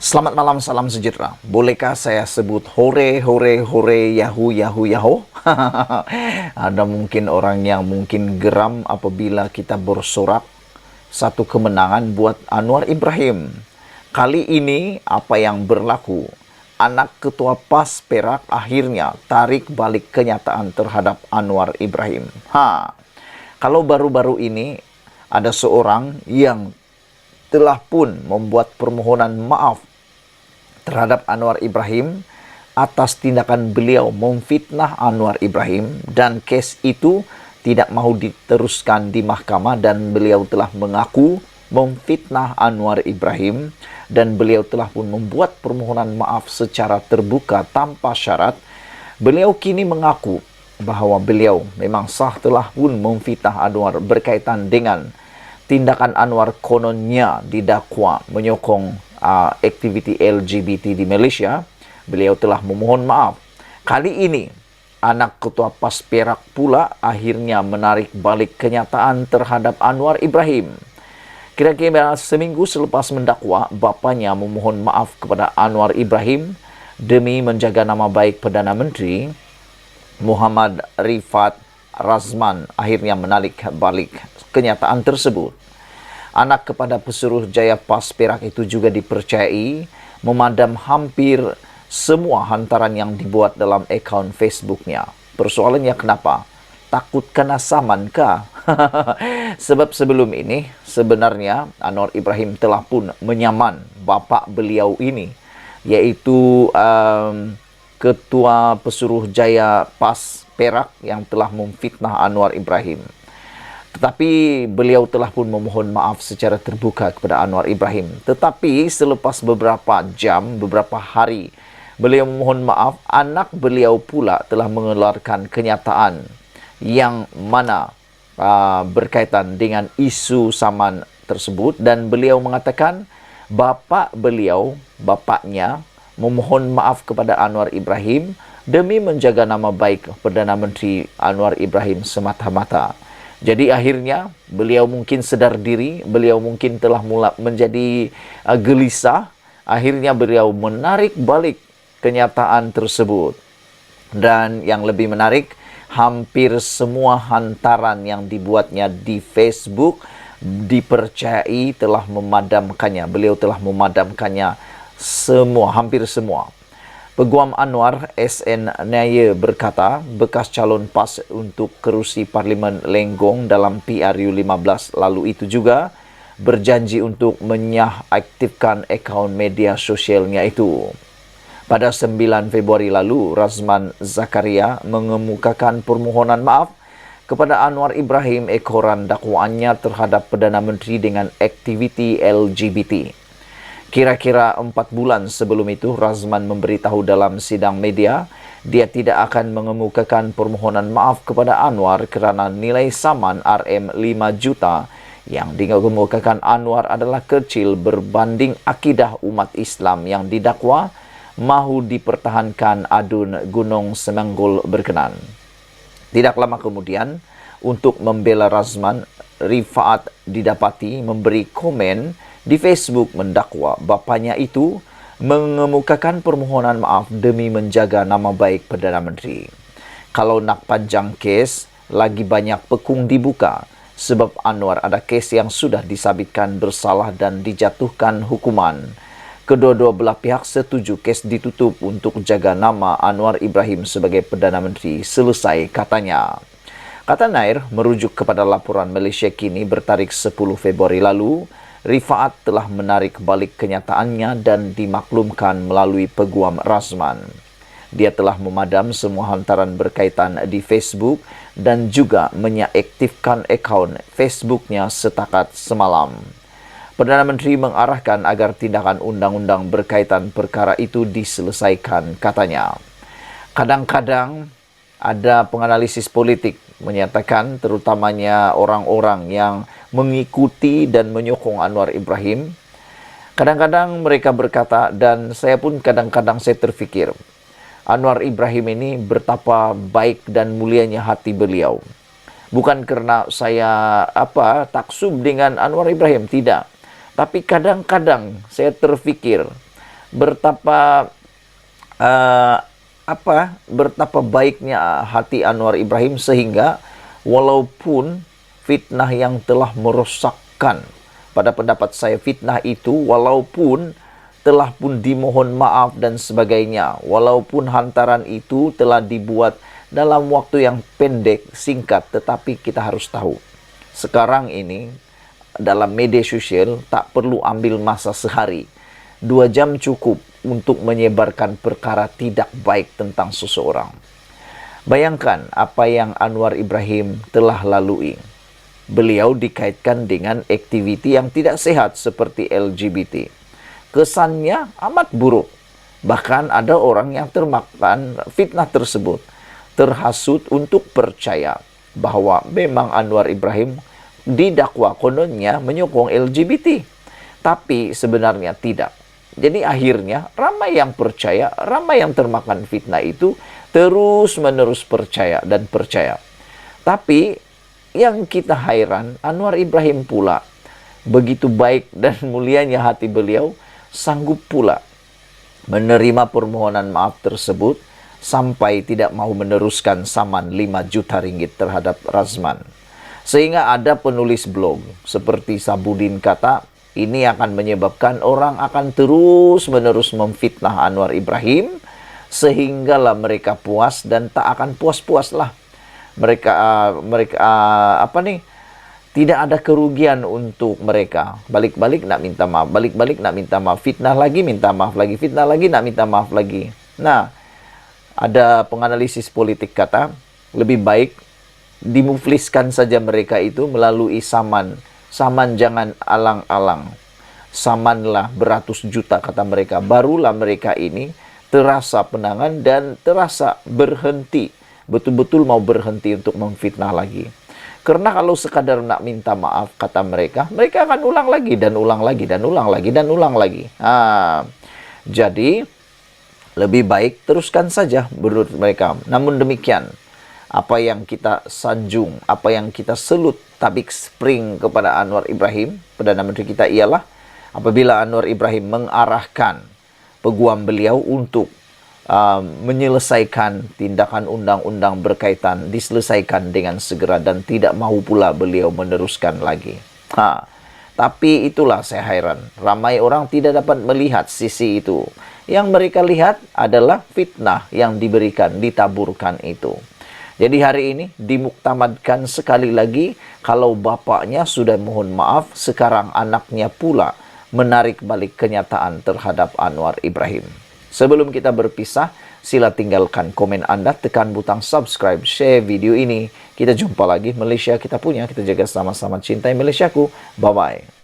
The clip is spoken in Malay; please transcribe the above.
Selamat malam, salam sejahtera. Bolehkah saya sebut hore, hore, hore, yahu, yahu, yaho? Ada mungkin orang yang mungkin geram apabila kita bersorak satu kemenangan buat Anwar Ibrahim. Kali ini apa yang berlaku? Anak ketua PAS Perak akhirnya tarik balik kenyataan terhadap Anwar Ibrahim. Kalau baru-baru ini ada seorang yang telah pun membuat permohonan maaf terhadap Anwar Ibrahim atas tindakan beliau memfitnah Anwar Ibrahim, dan kes itu tidak mahu diteruskan di mahkamah, dan beliau telah mengaku memfitnah Anwar Ibrahim, dan beliau telah pun membuat permohonan maaf secara terbuka tanpa syarat. Beliau kini mengaku bahawa beliau memang sah telah pun memfitnah Anwar berkaitan dengan tindakan Anwar kononnya didakwa menyokong aktiviti LGBT di Malaysia. Beliau telah memohon maaf. Kali ini, anak ketua PAS Perak pula akhirnya menarik balik kenyataan terhadap Anwar Ibrahim. Kira-kira seminggu selepas mendakwa, bapanya memohon maaf kepada Anwar Ibrahim demi menjaga nama baik Perdana Menteri Muhammad Rifat Razman akhirnya menarik balik kenyataan tersebut. Anak kepada pesuruh Jaya PAS Perak itu juga dipercayai memadam hampir semua hantaran yang dibuat dalam akaun Facebooknya. Persoalannya kenapa? Takut kena saman kah? Sebab sebelum ini sebenarnya Anwar Ibrahim telah pun menyaman bapa beliau ini, yaitu Ketua Pesuruh Jaya PAS Perak yang telah memfitnah Anwar Ibrahim. Tetapi beliau telah pun memohon maaf secara terbuka kepada Anwar Ibrahim. Tetapi selepas beberapa jam, beberapa hari beliau memohon maaf, anak beliau pula telah mengeluarkan kenyataan yang mana berkaitan dengan isu saman tersebut, dan beliau mengatakan bapaknya memohon maaf kepada Anwar Ibrahim demi menjaga nama baik Perdana Menteri Anwar Ibrahim semata-mata. Jadi akhirnya beliau mungkin sedar diri, beliau mungkin telah mula menjadi gelisah. Akhirnya beliau menarik balik kenyataan tersebut. Dan yang lebih menarik, hampir semua hantaran yang dibuatnya di Facebook dipercayai telah memadamkannya. Beliau telah memadamkannya semua, hampir semua. Peguam Anwar SN Naya berkata, bekas calon PAS untuk kerusi Parlimen Lenggong dalam PRU 15 lalu itu juga berjanji untuk menyaktifkan akaun media sosialnya itu. Pada 9 Februari lalu, Razman Zakaria mengemukakan permohonan maaf kepada Anwar Ibrahim ekoran dakwaannya terhadap Perdana Menteri dengan aktiviti LGBT. Kira-kira 4 bulan sebelum itu, Razman memberitahu dalam sidang media dia tidak akan mengemukakan permohonan maaf kepada Anwar kerana nilai saman RM5 juta yang dikemukakan Anwar adalah kecil berbanding akidah umat Islam yang didakwa mahu dipertahankan adun Gunung Semenggol berkenan. Tidak lama kemudian, untuk membela Razman, Rifaat didapati memberi komen di Facebook mendakwa bapanya itu mengemukakan permohonan maaf demi menjaga nama baik Perdana Menteri. Kalau nak panjang kes, lagi banyak pekung dibuka sebab Anwar ada kes yang sudah disabitkan bersalah dan dijatuhkan hukuman. Kedua-dua belah pihak setuju kes ditutup untuk jaga nama Anwar Ibrahim sebagai Perdana Menteri. Selesai, katanya. Kata Nair, merujuk kepada laporan Malaysia Kini bertarikh 10 Februari lalu, Rifaat telah menarik balik kenyataannya dan dimaklumkan melalui peguam Razman. Dia telah memadam semua hantaran berkaitan di Facebook dan juga menyaktifkan akaun Facebooknya setakat semalam. Perdana Menteri mengarahkan agar tindakan undang-undang berkaitan perkara itu diselesaikan, katanya. Kadang-kadang ada penganalisis politik menyatakan, terutamanya orang-orang yang mengikuti dan menyokong Anwar Ibrahim, kadang-kadang mereka berkata, dan saya pun kadang-kadang saya terfikir, Anwar Ibrahim ini betapa baik dan mulianya hati beliau. Bukan kerana saya taksub dengan Anwar Ibrahim, tidak. Tapi kadang-kadang saya terfikir betapa betapa baiknya hati Anwar Ibrahim sehingga walaupun fitnah yang telah merosakkan, pada pendapat saya fitnah itu walaupun telah pun dimohon maaf dan sebagainya, walaupun hantaran itu telah dibuat dalam waktu yang pendek, singkat, tetapi kita harus tahu, sekarang ini dalam media sosial tak perlu ambil masa sehari, 2 jam cukup untuk menyebarkan perkara tidak baik tentang seseorang. Bayangkan apa yang Anwar Ibrahim telah lalui. Beliau dikaitkan dengan aktiviti yang tidak sehat seperti LGBT. Kesannya amat buruk. Bahkan ada orang yang termakan fitnah tersebut, terhasut untuk percaya bahwa memang Anwar Ibrahim didakwa kononnya menyokong LGBT. Tapi sebenarnya tidak. Jadi akhirnya ramai yang percaya, ramai yang termakan fitnah itu terus-menerus percaya dan percaya. Tapi yang kita heran, Anwar Ibrahim pula, begitu baik dan mulianya hati beliau, sanggup pula menerima permohonan maaf tersebut sampai tidak mau meneruskan saman 5 juta ringgit terhadap Razman. Sehingga ada penulis blog seperti Sabudin kata, ini akan menyebabkan orang akan terus-menerus memfitnah Anwar Ibrahim sehinggalah mereka puas dan tak akan puas-puaslah. Tidak ada kerugian untuk mereka. Balik-balik nak minta maaf, balik-balik nak minta maaf, fitnah lagi minta maaf lagi, fitnah lagi nak minta maaf lagi. Nah, ada penganalisis politik kata, lebih baik dimufliskan saja mereka itu melalui saman. Saman jangan alang-alang. Samanlah beratus juta kata mereka. Barulah mereka ini terasa penangan dan terasa berhenti. Betul-betul mau berhenti untuk memfitnah lagi. Karena kalau sekadar nak minta maaf kata mereka, mereka akan ulang lagi dan ulang lagi dan ulang lagi dan ulang lagi. Jadi lebih baik teruskan saja menurut mereka. Namun demikian, apa yang kita sanjung, apa yang kita selut tabik spring kepada Anwar Ibrahim, Perdana Menteri kita, ialah apabila Anwar Ibrahim mengarahkan peguam beliau untuk menyelesaikan tindakan undang-undang berkaitan, diselesaikan dengan segera dan tidak mahu pula beliau meneruskan lagi. Tapi itulah saya heran, ramai orang tidak dapat melihat sisi itu. Yang mereka lihat adalah fitnah yang diberikan, ditaburkan itu. Jadi hari ini dimuktamadkan sekali lagi kalau bapaknya sudah mohon maaf, sekarang anaknya pula menarik balik kenyataan terhadap Anwar Ibrahim. Sebelum kita berpisah, sila tinggalkan komen Anda, tekan butang subscribe, share video ini. Kita jumpa lagi, Malaysia kita punya, kita jaga sama-sama cintai Malaysiaku. Bye-bye.